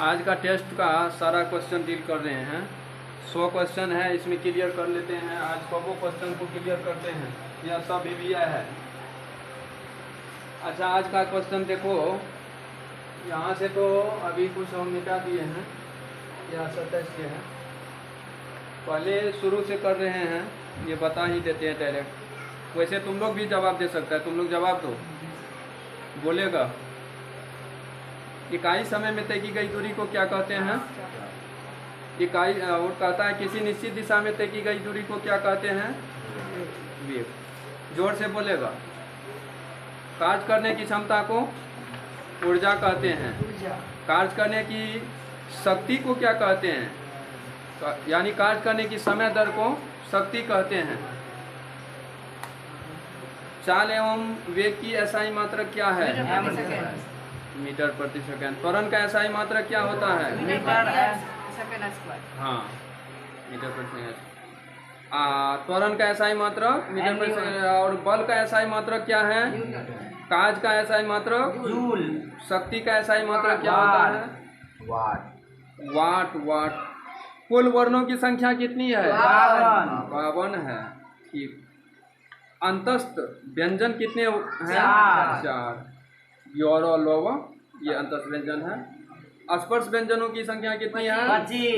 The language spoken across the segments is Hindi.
आज का टेस्ट का सारा क्वेश्चन डील कर रहे हैं। 100 क्वेश्चन है, इसमें क्लियर कर लेते हैं। आज कबो क्वेश्चन को क्लियर करते हैं, यह सब ईवीआई है। अच्छा, आज का क्वेश्चन देखो, यहाँ से तो अभी कुछ हम मिटा दिए हैं, यह 27 के है। पहले शुरू से कर रहे हैं, ये बता ही देते हैं डायरेक्ट। वैसे तुम लोग भी जवाब दे सकता है, तुम लोग जवाब दो, बोलेगा। इकाई समय में तय की गई दूरी को क्या कहते हैं? इकाई, और कहता है किसी निश्चित दिशा में तय की गई दूरी को क्या कहते हैं? वेग। जोर से बोलेगा। कार्य करने की क्षमता को ऊर्जा कहते हैं। कार्य करने की शक्ति को क्या कहते हैं? यानी कार्य करने की समय दर को शक्ति कहते हैं। चाल एवं वेग की एसआई मात्रक क्या है? मीटर प्रति सेकंड। त्वरण का एसआई मात्रक क्या होता है? Metre second square. हाँ, मीटर प्रति सेकंड। त्वरण का एसआई मात्रक मीटर प्रति सेकंड। और बल का एसआई मात्रक क्या है? कार्य का एसआई मात्रक जूल। शक्ति का एसआई मात्रक क्या होता है? वाट। वाट वाट। कुल वर्णों की संख्या कितनी है? 52 है। ठीक। अंतस्थ व्यंजन कितने हैं? 4। योरो लोवा, ये अंतस्थ व्यंजन है। स्पर्श व्यंजनों की संख्या कितनी है?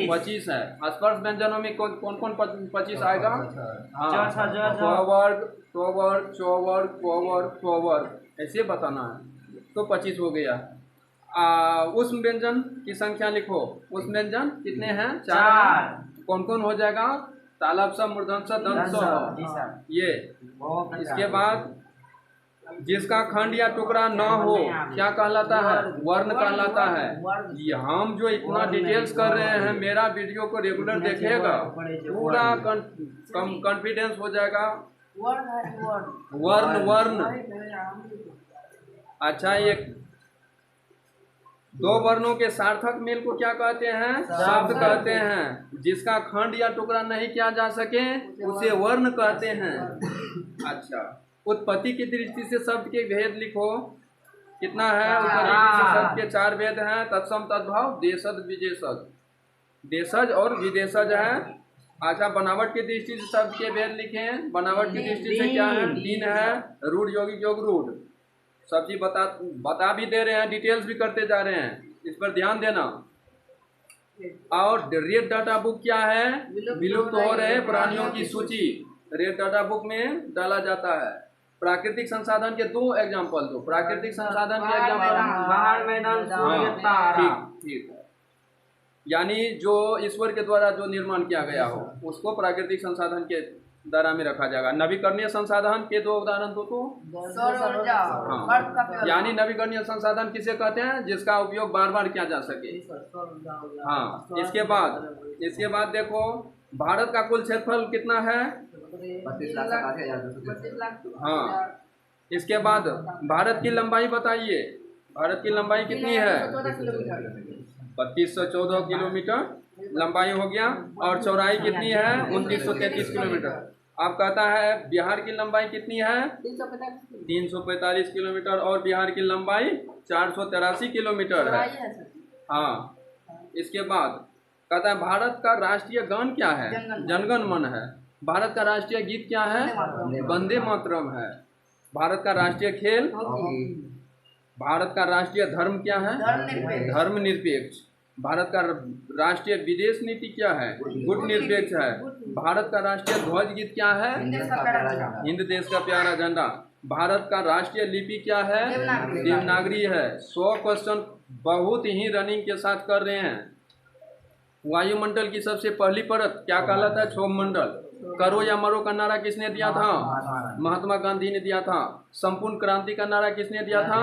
25 है। स्पर्श व्यंजनों में कौन कौन 25 आएगा? हाँ, वर्ग, वर्ग, चौवर्ग, वर्ग, ऐसे बताना है। तो 25 हो गया। उस व्यंजन की संख्या लिखो। उस व्यंजन कितने हैं? 4। कौन कौन हो जाएगा? तालब सा, मूर्धन सा, दंत सा, ये। इसके बाद जिसका खंड या टुकड़ा न हो क्या कहलाता है? वर्ण कहलाता है। ये हम जो इतना डिटेल्स कर रहे हैं, मेरा वीडियो को रेगुलर देखेगा, पूरा कॉन्फिडेंस हो जाएगा। वर्ण वर्ण। अच्छा, ये 2 वर्णों के सार्थक मेल को क्या कहते हैं? शब्द कहते हैं। जिसका खंड या टुकड़ा नहीं किया जा सके उसे वर्ण कहते हैं। अच्छा, उत्पत्ति की दृष्टि से शब्द के भेद लिखो। कितना है? उत्पत्ति से शब्द के 4 भेद हैं। तत्सम, तद्भव, देशज, विदेशज। देशज और विदेशज है। अच्छा, बनावट की दृष्टि से शब्द के भेद लिखें। बनावट की दृष्टि से क्या है? 3 है। रूढ़, यौगिक, योग, रूढ़। सब्जी बता भी दे रहे हैं, डिटेल्स भी करते जा रहे हैं, इस पर ध्यान देना। और रेड डाटा बुक क्या है? विलुप्त हो रहे प्राणियों की सूची रेड डाटा बुक में डाला जाता है। प्राकृतिक संसाधन के 2 एग्जाम्पल दो। प्राकृतिक संसाधन के एग्जाम्पल। ठीक। यानी जो ईश्वर के द्वारा जो निर्माण किया गया हो उसको प्राकृतिक संसाधन के दायरा में रखा जाएगा। नवीकरणीय संसाधन के 2 उदाहरण दो तो। हाँ, यानी नवीकरणीय संसाधन किसे कहते हैं? जिसका उपयोग बार बार किया जा सके। हाँ, इसके बाद देखो, भारत का कुल क्षेत्रफल कितना है? 25 लाख। हाँ, इसके बाद भारत की लंबाई बताइए। भारत की लंबाई कितनी है? 3214 किलोमीटर लंबाई हो गया। और चौड़ाई कितनी है? 2933 किलोमीटर। अब कहता है बिहार की लंबाई कितनी है? 345 किलोमीटर। और बिहार की लंबाई 483 किलोमीटर है। हाँ, इसके बाद कहता है भारत का राष्ट्रीय गान क्या है? जनगण मन है। भारत का राष्ट्रीय गीत क्या है? वंदे मातरम है। भारत का राष्ट्रीय खेल? भारत का राष्ट्रीय धर्म क्या है? धर्मनिरपेक्ष। भारत का राष्ट्रीय विदेश नीति क्या है? गुट निरपेक्ष है। भारत का राष्ट्रीय ध्वज गीत क्या है? हिंद देश का प्यारा झंडा। भारत का राष्ट्रीय लिपि क्या है? देवनागरी है। 100 क्वेश्चन बहुत ही रनिंग के साथ कर रहे हैं। वायुमंडल की सबसे पहली परत क्या कहलाता है? क्षोभमंडल। करो या मरो का नारा किसने दिया था? महात्मा गांधी ने दिया था। संपूर्ण क्रांति का नारा किसने दिया था?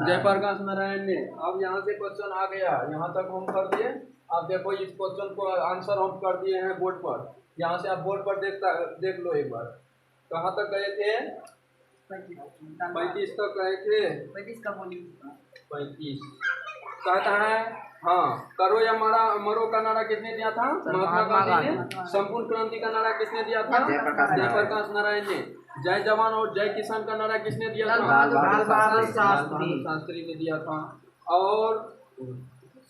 जयप्रकाश नारायण ने। अब यहाँ से क्वेश्चन आ गया, यहाँ तक हम कर दिए। अब देखो, इस क्वेश्चन को आंसर हम कर दिए हैं बोर्ड पर। यहाँ से आप बोर्ड पर देख लो एक बार। कहाँ तक गए थे? 35 तक गए थे। 35 कहता है। हाँ, करो या मरो का नारा किसने दिया था? महात्मा गांधी ने। संपूर्ण क्रांति का नारा किसने दिया था? जयप्रकाश नारायण ने। जय जवान और जय किसान का नारा किसने दिया था? लाल बहादुर शास्त्री ने दिया था। और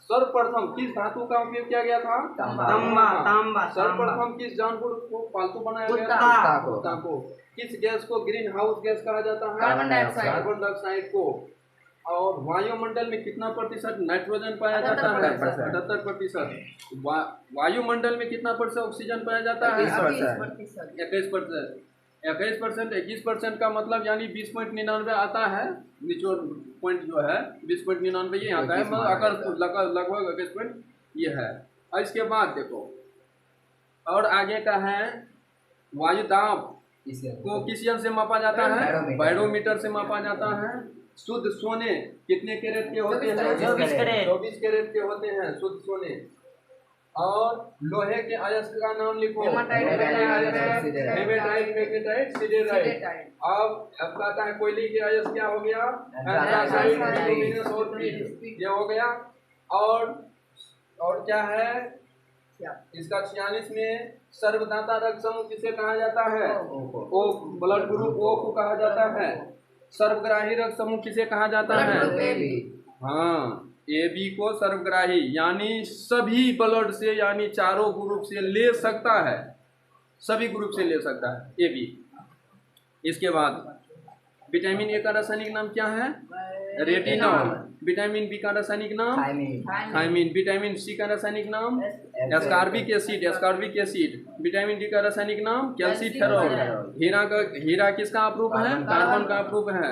सर्वप्रथम किस धातु का उपयोग किया गया था? तांबा। सर्वप्रथम किस जानवर को पालतू बनाया गया? कुत्ता को। किस गैस को ग्रीन हाउस गैस कहा जाता है? Carbon dioxide. कार्बन डाइऑक्साइड को। और वायुमंडल में कितना प्रतिशत नाइट्रोजन पाया जाता है? 78%। वायुमंडल में कितना प्रतिशत ऑक्सीजन पाया जाता है? 21%। 21% का मतलब यानी 20.99 आता है। निचोड़ पॉइंट जो है 20.99 ये आता है, मतलब लगभग 21 पॉइंट ये है। और इसके बाद देखो और आगे का है वायु दाब को किस यंत्र से मापा जाता है? बैरोमीटर से मापा जाता है। शुद्ध सोने कितने कैरेट के होते हैं? 24 कैरेट के होते हैं शुद्ध सोने। और लोहे के अयस्क का नाम लिखो। Hematite, magnetite, siderite. अब कहता है कोयले के अयस्क क्या हो गया? एंथ्रासाइट, बिटुमिनस और पीट ये हो गया। और क्या है इसका 46 में सर्वदाता रक्त समूह किसे कहा जाता है? ओ ब्लड ग्रुप ओ को कहा जाता है। सर्वग्राही रक्त समूह किसे कहा जाता है? हाँ, AB को सर्वग्राही यानी सभी ब्लड से यानी चारों ग्रुप से ले सकता है, सभी ग्रुप से ले सकता है AB। इसके बाद विटामिन ए का रासायनिक नाम क्या है? रेटिनॉल। विटामिन बी का रासायनिक नाम थायमिन। विटामिन सी का रासायनिक नाम एस्कॉर्बिक एसिड। विटामिन डी का रासायनिक नाम कैल्सीफेरॉल। हीरा किसका अप्रूप है? कार्बन का अप्रूप है।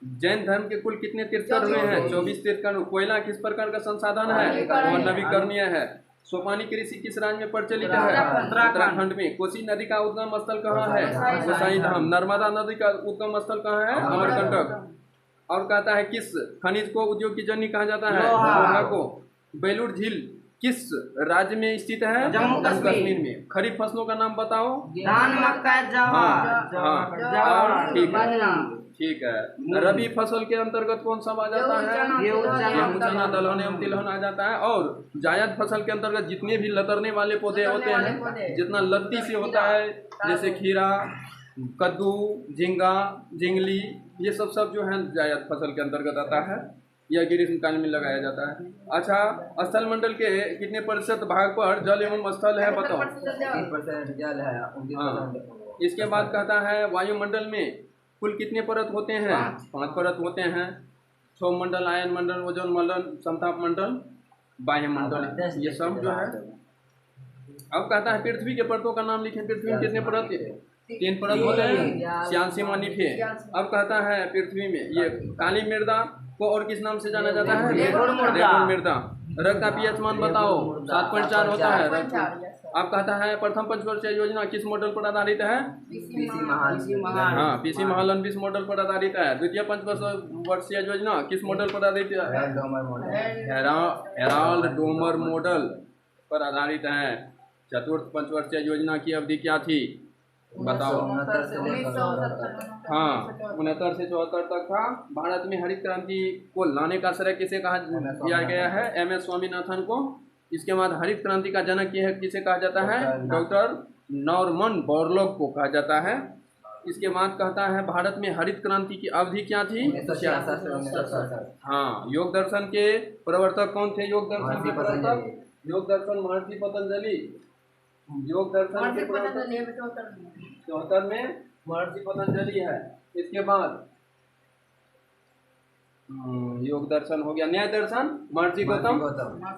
जैन धर्म के कुल कितने तीर्थंकर हुए हैं? 24 तीर्थंकर। कोयला किस प्रकार का संसाधन है? वह नवीकरणीय है। सोपानी कृषि किस राज्य में प्रचलित है? उत्तराखंड में। कोसी नदी का उद्गम स्थल कहाँ है? गोसाई धाम। नर्मदा नदी का उद्गम स्थल कहाँ है? अमरकंटक। और कहता है किस खनिज को उद्योग की जननी कहा जाता है? लोहा को। बेलूर झील किस राज्य में स्थित है? जम्मू कश्मीर में। खरीफ फसलों का नाम बताओ। धान, मक्का, जवार। ठीक है। रबी फसल के अंतर्गत कौन सा आ जाता है? गेहूं, चना, दलहन एवं तिलहन आ जाता है। और जायद फसल के अंतर्गत जितने भी लतरने वाले पौधे होते हैं, जितना लत्ती से होता है, जैसे खीरा, कद्दू, झींगा, झिंगली, ये सब जो है जायद फसल के अंतर्गत आता है। यह ग्रीष्मकाल में लगाया जाता है। अच्छा, स्थल मंडल के कितने प्रतिशत भाग पर जल एवं स्थल है बताओ? 30% जल है। हाँ। इसके बाद कहता है वायुमंडल में कुल कितने परत होते हैं? 5 परत होते हैं। क्षोभ मंडल, आयन मंडल, ओजोन मंडल, समताप मंडल, वायुमंडल, ये सब जो है। अब कहता है पृथ्वी के परतों का नाम लिखें। पृथ्वी में कितने परत? 3 परत होते हैं। 86 मानिफे। अब कहता है पृथ्वी में ये काली मृदा को और किस नाम से जाना जाता है? रेगुण मृदा। रक्त का पीएच मान बताओ। 7.4 होता है। अब कहता है प्रथम पंचवर्षीय योजना किस मॉडल पर आधारित है? हाँ, पीसी महालन 20 मॉडल पर आधारित है। द्वितीय पंचवर्षीय योजना किस मॉडल पर आधारित है? हेराल्ड डोमर मॉडल पर आधारित है। चतुर्थ पंचवर्षीय योजना की अवधि क्या थी बताओ? हाँ, 69 से 74 तक था। भारत में हरित क्रांति को लाने का श्रेय किसे कहा दिया गया है? MS स्वामीनाथन को। इसके बाद हरित क्रांति का जनक किसे कहा जाता है? डॉक्टर नॉर्मन बोरलॉग को कहा जाता है। इसके बाद कहता है भारत में हरित क्रांति की अवधि क्या थी? हाँ, योग दर्शन के प्रवर्तक कौन थे? योग दर्शन के प्रवर्तक योग दर्शन महर्षि पतंजलि। योग दर्शन के प्रवर्तक 74 में महर्षि पतंजलि है। इसके बाद योग दर्शन हो गया। न्याय दर्शन महर्षि गौतम।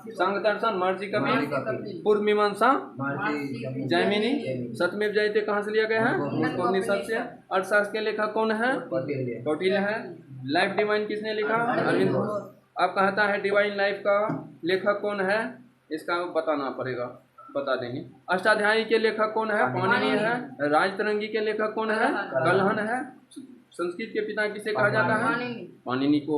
संघ दर्शन महर्षि कपिल। पूर्व मीमांसा जैमिनी। सत्यमेव जयते कहाँ से लिया गया है? उपनिषद से। अर्थशास्त्र के लेखक कौन है? कौटिल्य है। लाइफ डिवाइन किसने लिखा? अरविंद घोष। अब कहता है डिवाइन लाइफ का लेखक कौन है? इसका बताना पड़ेगा, बता देंगे। अष्टाध्यायी के लेखक कौन है? पाणिनि है। राजतरंगी के लेखक कौन है? कल्हण है। संस्कृत के पिता किसे कहा जाता है? पाणिनि को।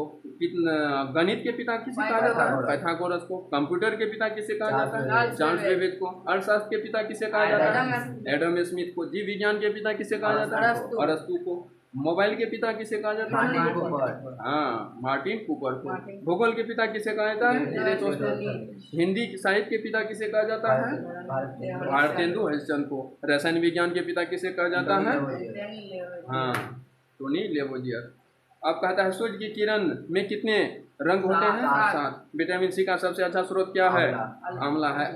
गणित के पिता किसे कहा जाता है? पाइथागोरस को। कंप्यूटर के पिता किसे कहा जाता है? चार्ल्स बेबेज को। अर्थशास्त्र के पिता किसे कहा जाता है? एडम स्मिथ को। जीव विज्ञान के पिता किसे कहा जाता है? अरस्तु को। मोबाइल के पिता किसे कहा जाता है? हाँ, मार्टिन कूपर को। भूगोल के पिता किसे कहा जाता है? हिंदी साहित्य के पिता किसे कहा जाता है? भारतेंदु हरिश्चंद्र को। रसायन विज्ञान के पिता किसे कहा जाता है? हाँ, टोनी लेवोजियर। अब कहता है सूर्य की किरण में कितने रंग होते हैं? 7। विटामिन सी का सबसे अच्छा स्रोत क्या है? आंवला है।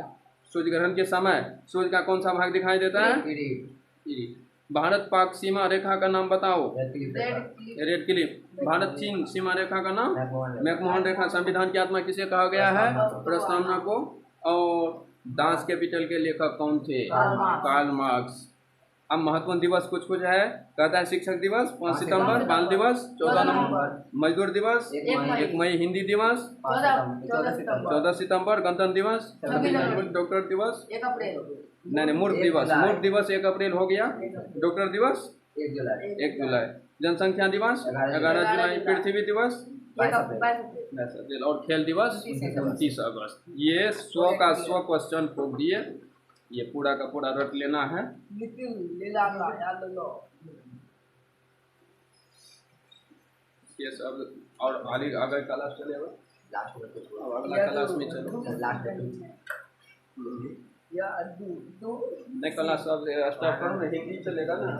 सूर्य ग्रहण के समय सूर्य का कौन सा भाग दिखाई देता है? भारत पाक सीमा रेखा का नाम बताओ। Red Cliff. भारत चीन सीमा रेखा का नाम? मैकमोहन रेखा। संविधान की आत्मा किसे कहा गया है? प्रस्तावना को। और दास कैपिटल के लेखक कौन थे? Karl Marx. अब महत्वपूर्ण दिवस कुछ कुछ है। कहता है शिक्षक दिवस 5 सितंबर, बाल दिवस 14 नवंबर, मजदूर दिवस 1 मई, हिंदी दिवस 14 सितंबर, गणतंत्र दिवस, डॉक्टर दिवस नहीं मूर्ख दिवस। मूर्ख दिवस 1 अप्रैल हो गया। डॉक्टर दिवस 1 जुलाई। जनसंख्या दिवस 11 जुलाई। पृथ्वी दिवस 22 अप्रैल। और खेल दिवस 29 अगस्त। ये 100 का 100 क्वेश्चन ठोक दिए। ये पूरा का पूरा रट लेना है। ये सब और आगे अगर क्लास चलेगा अगला क्लास में चलो नहीं क्लास अब स्टार्ट करो ना, हिंदी चलेगा ना।